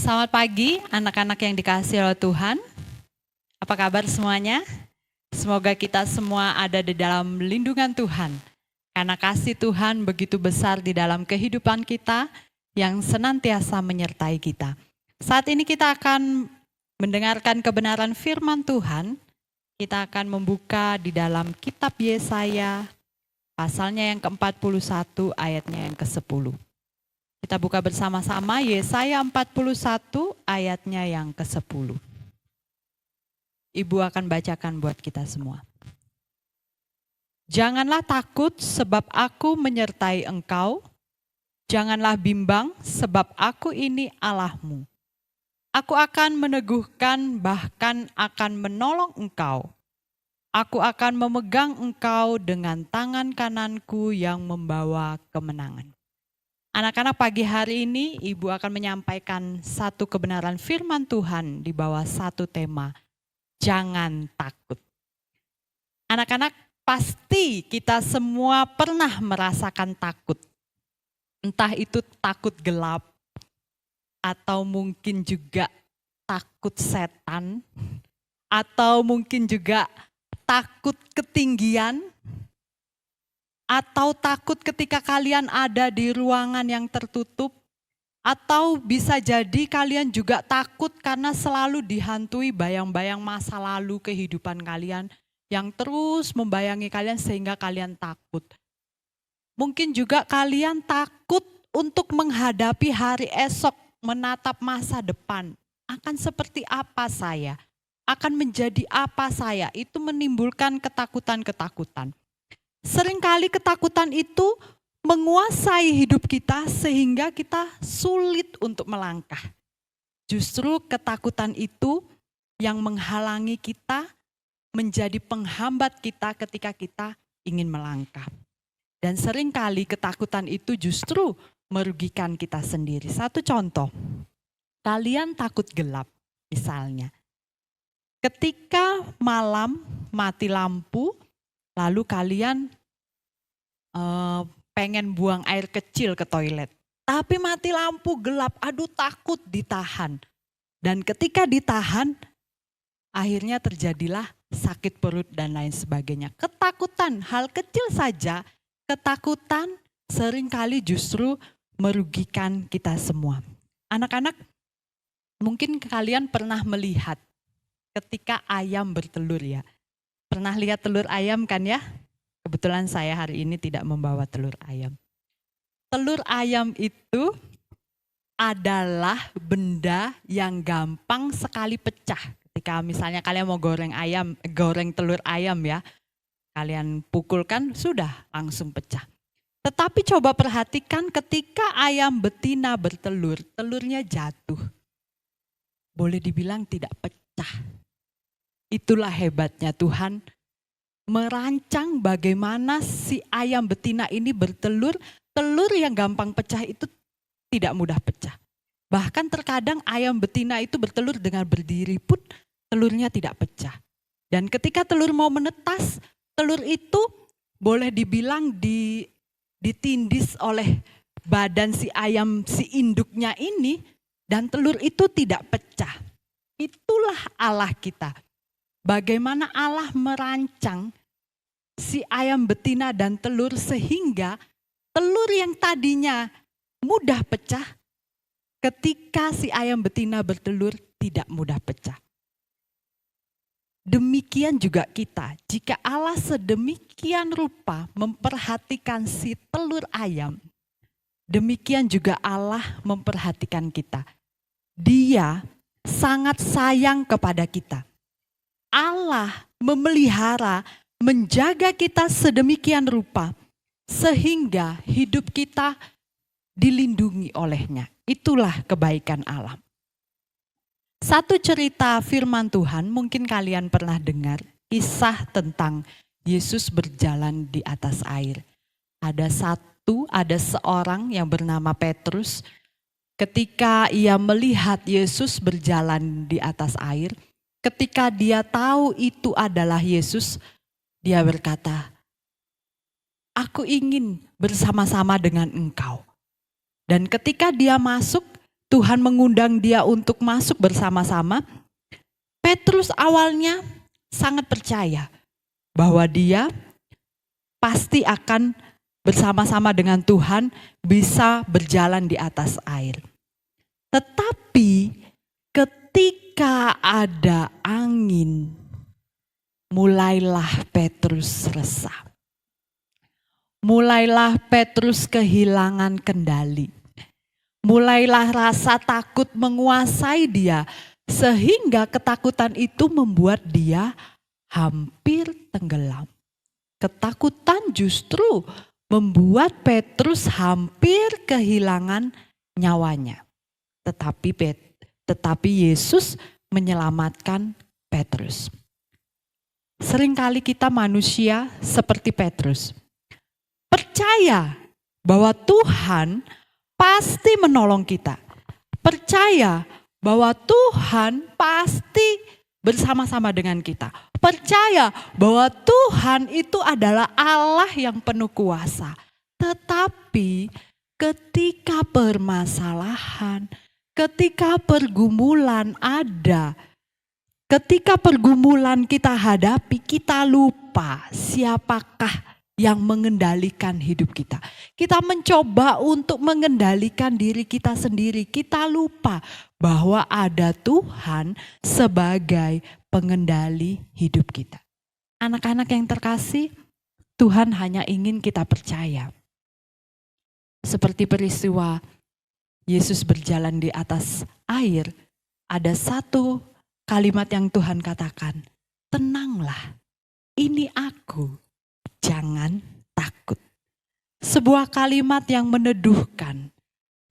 Selamat pagi anak-anak yang dikasihi oleh Tuhan. Apa kabar semuanya? Semoga kita semua ada di dalam lindungan Tuhan. Karena kasih Tuhan begitu besar di dalam kehidupan kita yang senantiasa menyertai kita. Saat ini kita akan mendengarkan kebenaran firman Tuhan. Kita akan membuka di dalam kitab Yesaya pasalnya yang ke-41 ayatnya yang ke-10. Kita buka bersama-sama Yesaya 41 ayatnya yang ke-10. Ibu akan bacakan buat kita semua. Janganlah takut sebab aku menyertai engkau. Janganlah bimbang sebab aku ini Allahmu. Aku akan meneguhkan bahkan akan menolong engkau. Aku akan memegang engkau dengan tangan kananku yang membawa kemenangan. Anak-anak, pagi hari ini Ibu akan menyampaikan satu kebenaran firman Tuhan di bawah satu tema, jangan takut. Anak-anak, pasti kita semua pernah merasakan takut. Entah itu takut gelap, atau mungkin juga takut setan, atau mungkin juga takut ketinggian, atau takut ketika kalian ada di ruangan yang tertutup, atau bisa jadi kalian juga takut karena selalu dihantui bayang-bayang masa lalu kehidupan kalian yang terus membayangi kalian sehingga kalian takut. Mungkin juga kalian takut untuk menghadapi hari esok, menatap masa depan. Akan seperti apa saya? Akan menjadi apa saya? Itu menimbulkan ketakutan-ketakutan. Seringkali ketakutan itu menguasai hidup kita sehingga kita sulit untuk melangkah. Justru ketakutan itu yang menghalangi kita, menjadi penghambat kita ketika kita ingin melangkah. Dan seringkali ketakutan itu justru merugikan kita sendiri. Satu contoh, kalian takut gelap misalnya. Ketika malam mati lampu, lalu kalian pengen buang air kecil ke toilet. Tapi mati lampu gelap, aduh takut ditahan. Dan ketika ditahan, akhirnya terjadilah sakit perut dan lain sebagainya. Ketakutan, hal kecil saja, ketakutan seringkali justru merugikan kita semua. Anak-anak, mungkin kalian pernah melihat ketika ayam bertelur ya. Pernah lihat telur ayam kan ya? Kebetulan saya hari ini tidak membawa telur ayam. Telur ayam itu adalah benda yang gampang sekali pecah. Ketika misalnya kalian mau goreng telur ayam ya. Kalian pukulkan sudah langsung pecah. Tetapi coba perhatikan ketika ayam betina bertelur, telurnya jatuh. Boleh dibilang tidak pecah. Itulah hebatnya Tuhan merancang bagaimana si ayam betina ini bertelur. Telur yang gampang pecah itu tidak mudah pecah. Bahkan terkadang ayam betina itu bertelur dengan berdiri pun telurnya tidak pecah. Dan ketika telur mau menetas, telur itu boleh dibilang ditindis oleh badan si ayam, si induknya ini. Dan telur itu tidak pecah. Itulah Allah kita. Bagaimana Allah merancang si ayam betina dan telur sehingga telur yang tadinya mudah pecah, ketika si ayam betina bertelur tidak mudah pecah. Demikian juga kita, jika Allah sedemikian rupa memperhatikan si telur ayam, demikian juga Allah memperhatikan kita. Dia sangat sayang kepada kita. Allah memelihara, menjaga kita sedemikian rupa sehingga hidup kita dilindungi olehnya. Itulah kebaikan Allah. Satu cerita firman Tuhan mungkin kalian pernah dengar, kisah tentang Yesus berjalan di atas air. Ada seorang yang bernama Petrus, ketika ia melihat Yesus berjalan di atas air, ketika dia tahu itu adalah Yesus, dia berkata, "Aku ingin bersama-sama dengan engkau." Dan ketika dia masuk, Tuhan mengundang dia untuk masuk bersama-sama, Petrus awalnya sangat percaya bahwa dia pasti akan bersama-sama dengan Tuhan bisa berjalan di atas air. Tetapi ketika ada angin, mulailah Petrus resah. Mulailah Petrus kehilangan kendali. Mulailah rasa takut menguasai dia, sehingga ketakutan itu membuat dia hampir tenggelam. Ketakutan justru membuat Petrus hampir kehilangan nyawanya. Tetapi Yesus menyelamatkan Petrus. Seringkali kita manusia seperti Petrus, percaya bahwa Tuhan pasti menolong kita. Percaya bahwa Tuhan pasti bersama-sama dengan kita. Percaya bahwa Tuhan itu adalah Allah yang penuh kuasa. Tetapi ketika permasalahan, ketika pergumulan ada, ketika pergumulan kita hadapi, kita lupa siapakah yang mengendalikan hidup kita. Kita mencoba untuk mengendalikan diri kita sendiri. Kita lupa bahwa ada Tuhan sebagai pengendali hidup kita. Anak-anak yang terkasih, Tuhan hanya ingin kita percaya. Seperti peristiwa Yesus berjalan di atas air, ada satu kalimat yang Tuhan katakan, tenanglah, ini aku. Jangan takut. Sebuah kalimat yang meneduhkan.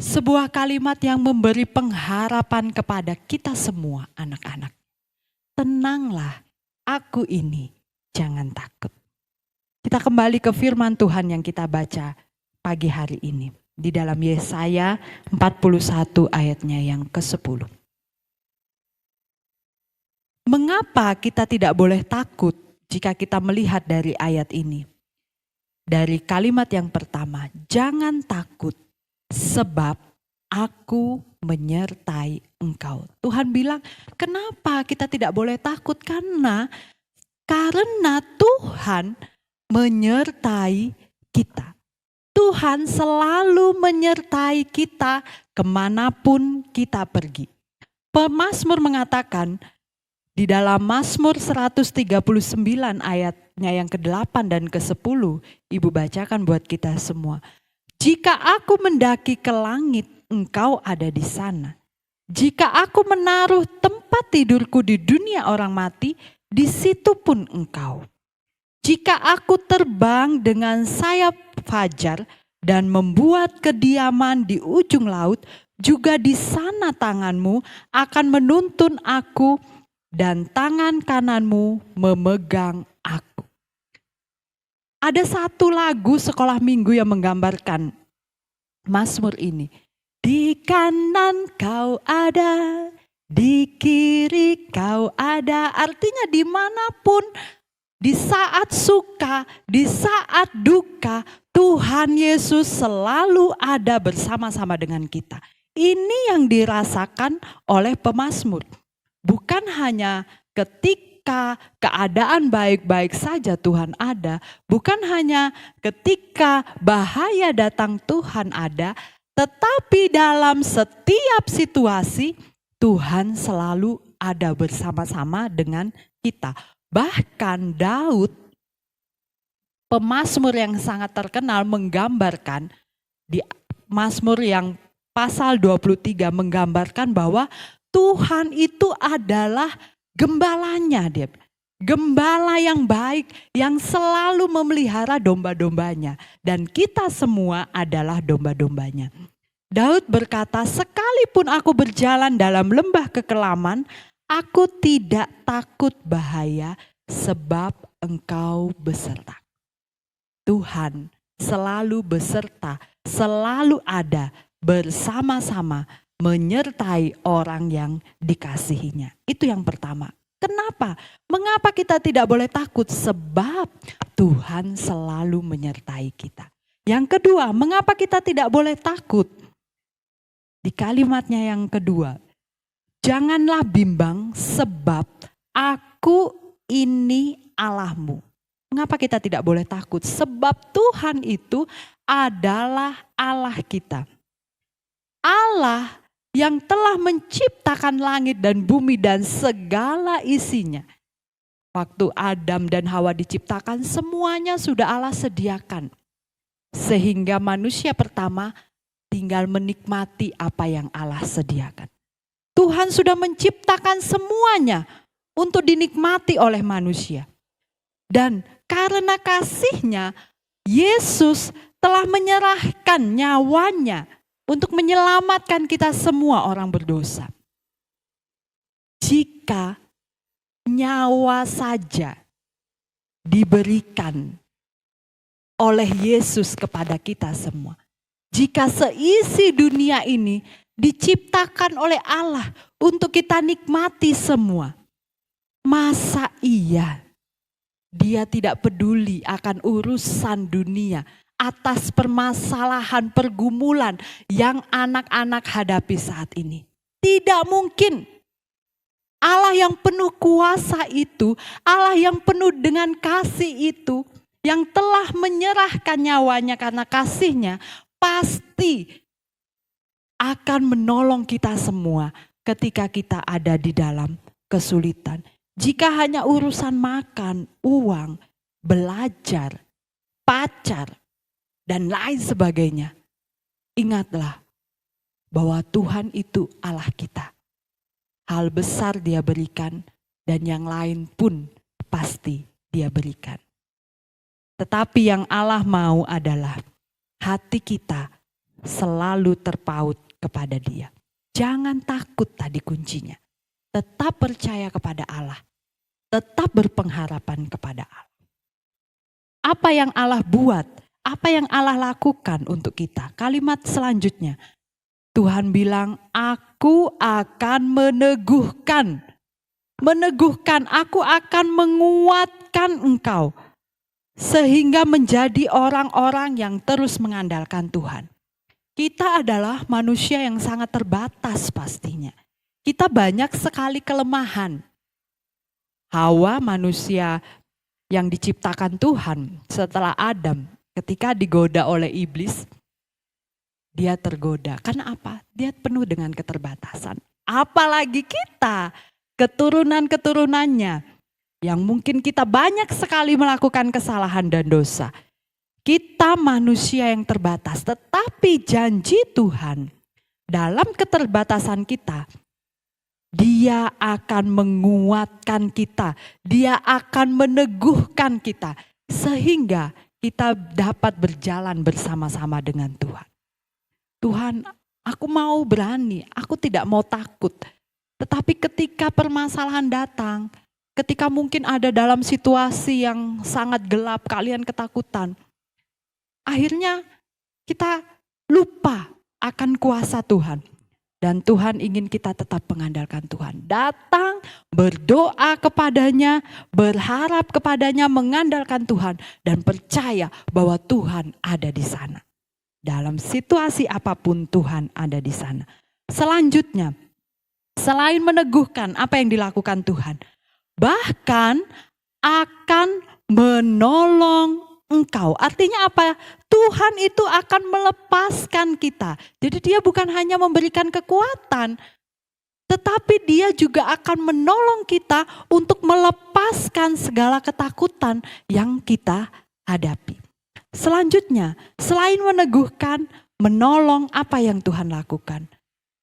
Sebuah kalimat yang memberi pengharapan kepada kita semua anak-anak. Tenanglah, aku ini, jangan takut. Kita kembali ke firman Tuhan yang kita baca pagi hari ini. Di dalam Yesaya 41 ayatnya yang ke-10. Mengapa kita tidak boleh takut? Jika kita melihat dari ayat ini, dari kalimat yang pertama, jangan takut sebab aku menyertai engkau. Tuhan bilang, kenapa kita tidak boleh takut? Karena Tuhan menyertai kita. Tuhan selalu menyertai kita kemanapun kita pergi. Pemazmur mengatakan, di dalam Mazmur 139 ayatnya yang ke-8 dan ke-10, Ibu bacakan buat kita semua. Jika aku mendaki ke langit, engkau ada di sana. Jika aku menaruh tempat tidurku di dunia orang mati, di situ pun engkau. Jika aku terbang dengan sayap fajar dan membuat kediaman di ujung laut, juga di sana tanganmu akan menuntun aku dan tangan kananmu memegang aku. Ada satu lagu sekolah minggu yang menggambarkan Mazmur ini. Di kanan kau ada, di kiri kau ada. Artinya dimanapun, di saat suka, di saat duka, Tuhan Yesus selalu ada bersama-sama dengan kita. Ini yang dirasakan oleh pemazmur. Bukan hanya ketika keadaan baik-baik saja Tuhan ada, bukan hanya ketika bahaya datang Tuhan ada, tetapi dalam setiap situasi Tuhan selalu ada bersama-sama dengan kita. Bahkan Daud, pemazmur yang sangat terkenal, menggambarkan di Mazmur yang pasal 23 menggambarkan bahwa Tuhan itu adalah gembalanya, dia. Gembala yang baik yang selalu memelihara domba-dombanya. Dan kita semua adalah domba-dombanya. Daud berkata, sekalipun aku berjalan dalam lembah kekelaman, aku tidak takut bahaya sebab engkau beserta. Tuhan selalu beserta, selalu ada bersama-sama menyertai orang yang dikasihinya. Itu yang pertama. Kenapa? Mengapa kita tidak boleh takut? Sebab Tuhan selalu menyertai kita. Yang kedua, mengapa kita tidak boleh takut? Di kalimatnya yang kedua, janganlah bimbang sebab aku ini Allahmu. Mengapa kita tidak boleh takut? Sebab Tuhan itu adalah Allah kita. Allah yang telah menciptakan langit dan bumi dan segala isinya. Waktu Adam dan Hawa diciptakan, semuanya sudah Allah sediakan. Sehingga manusia pertama tinggal menikmati apa yang Allah sediakan. Tuhan sudah menciptakan semuanya untuk dinikmati oleh manusia. Dan karena kasih-Nya, Yesus telah menyerahkan nyawanya untuk menyelamatkan kita semua orang berdosa. Jika nyawa saja diberikan oleh Yesus kepada kita semua. Jika seisi dunia ini diciptakan oleh Allah untuk kita nikmati semua. Masa iya Dia tidak peduli akan urusan dunia atas permasalahan pergumulan yang anak-anak hadapi saat ini? Tidak mungkin. Allah yang penuh kuasa itu, Allah yang penuh dengan kasih itu, yang telah menyerahkan nyawanya karena kasih-Nya, pasti akan menolong kita semua ketika kita ada di dalam kesulitan. Jika hanya urusan makan, uang, belajar, pacar, dan lain sebagainya, ingatlah bahwa Tuhan itu Allah kita. Hal besar Dia berikan dan yang lain pun pasti Dia berikan. Tetapi yang Allah mau adalah hati kita selalu terpaut kepada Dia. Jangan takut, tadi kuncinya. Tetap percaya kepada Allah. Tetap berpengharapan kepada Allah. Apa yang Allah buat, apa yang Allah lakukan untuk kita. Kalimat selanjutnya, Tuhan bilang, aku akan meneguhkan. Meneguhkan, aku akan menguatkan engkau. Sehingga menjadi orang-orang yang terus mengandalkan Tuhan. Kita adalah manusia yang sangat terbatas pastinya. Kita banyak sekali kelemahan. Hawa manusia yang diciptakan Tuhan setelah Adam ketika digoda oleh iblis, dia tergoda. Karena apa? Dia penuh dengan keterbatasan. Apalagi kita, keturunan-keturunannya yang mungkin kita banyak sekali melakukan kesalahan dan dosa. Kita manusia yang terbatas, tetapi janji Tuhan dalam keterbatasan kita, Dia akan menguatkan kita, Dia akan meneguhkan kita, sehingga kita dapat berjalan bersama-sama dengan Tuhan. Tuhan, aku mau berani, aku tidak mau takut. Tetapi ketika permasalahan datang, ketika mungkin ada dalam situasi yang sangat gelap, kalian ketakutan, akhirnya kita lupa akan kuasa Tuhan. Dan Tuhan ingin kita tetap mengandalkan Tuhan. Datang, berdoa kepadanya, berharap kepadanya, mengandalkan Tuhan. Dan percaya bahwa Tuhan ada di sana. Dalam situasi apapun Tuhan ada di sana. Selanjutnya, selain meneguhkan apa yang dilakukan Tuhan. Bahkan akan menolong engkau. Artinya apa? Tuhan itu akan melepaskan kita. Jadi Dia bukan hanya memberikan kekuatan, tetapi Dia juga akan menolong kita untuk melepaskan segala ketakutan yang kita hadapi. Selanjutnya, selain meneguhkan, menolong, apa yang Tuhan lakukan?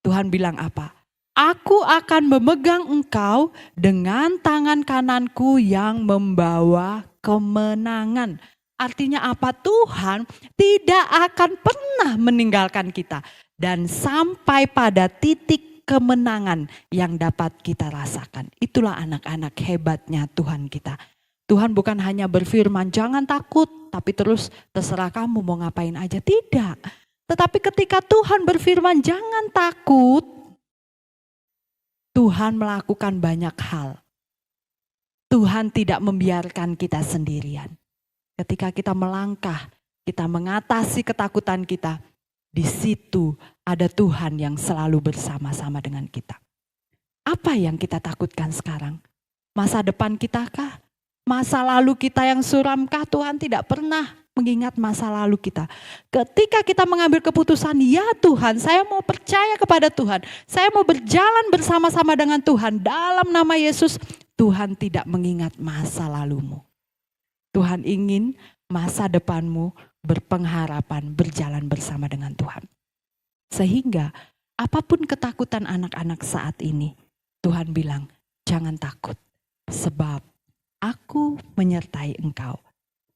Tuhan bilang apa? Aku akan memegang engkau dengan tangan kananku yang membawa kemenangan. Artinya apa? Tuhan tidak akan pernah meninggalkan kita. Dan sampai pada titik kemenangan yang dapat kita rasakan. Itulah anak-anak hebatnya Tuhan kita. Tuhan bukan hanya berfirman, jangan takut, tapi terus terserah kamu mau ngapain aja. Tidak. Tetapi ketika Tuhan berfirman, jangan takut, Tuhan melakukan banyak hal. Tuhan tidak membiarkan kita sendirian. Ketika kita melangkah, kita mengatasi ketakutan kita, di situ ada Tuhan yang selalu bersama-sama dengan kita. Apa yang kita takutkan sekarang? Masa depan kita kah? Masa lalu kita yang suram kah? Tuhan tidak pernah mengingat masa lalu kita. Ketika kita mengambil keputusan, ya Tuhan, saya mau percaya kepada Tuhan. Saya mau berjalan bersama-sama dengan Tuhan. Dalam nama Yesus, Tuhan tidak mengingat masa lalumu. Tuhan ingin masa depanmu berpengharapan, berjalan bersama dengan Tuhan. Sehingga apapun ketakutan anak-anak saat ini, Tuhan bilang, jangan takut, sebab aku menyertai engkau.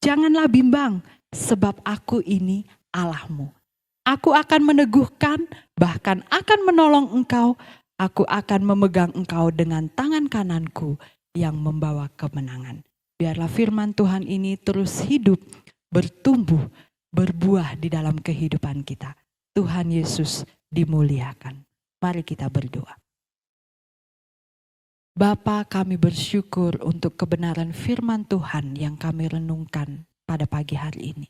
Janganlah bimbang, sebab aku ini Allahmu. Aku akan meneguhkan, bahkan akan menolong engkau. Aku akan memegang engkau dengan tangan kananku yang membawa kemenangan. Biarlah firman Tuhan ini terus hidup, bertumbuh, berbuah di dalam kehidupan kita. Tuhan Yesus dimuliakan. Mari kita berdoa. Bapa, kami bersyukur untuk kebenaran firman Tuhan yang kami renungkan pada pagi hari ini.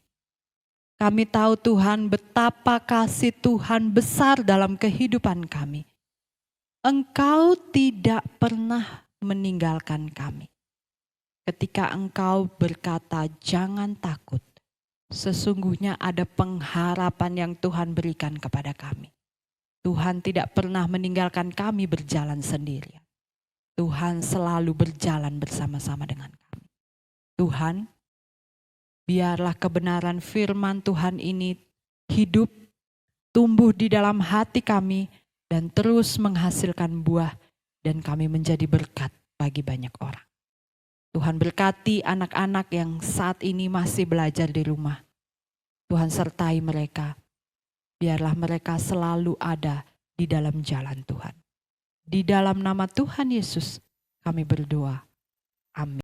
Kami tahu Tuhan betapa kasih Tuhan besar dalam kehidupan kami. Engkau tidak pernah meninggalkan kami. Ketika Engkau berkata jangan takut, sesungguhnya ada pengharapan yang Tuhan berikan kepada kami. Tuhan tidak pernah meninggalkan kami berjalan sendirian. Tuhan selalu berjalan bersama-sama dengan kami. Tuhan, biarlah kebenaran firman Tuhan ini hidup, tumbuh di dalam hati kami, dan terus menghasilkan buah, dan kami menjadi berkat bagi banyak orang. Tuhan berkati anak-anak yang saat ini masih belajar di rumah. Tuhan sertai mereka, biarlah mereka selalu ada di dalam jalan Tuhan. Di dalam nama Tuhan Yesus kami berdoa. Amin.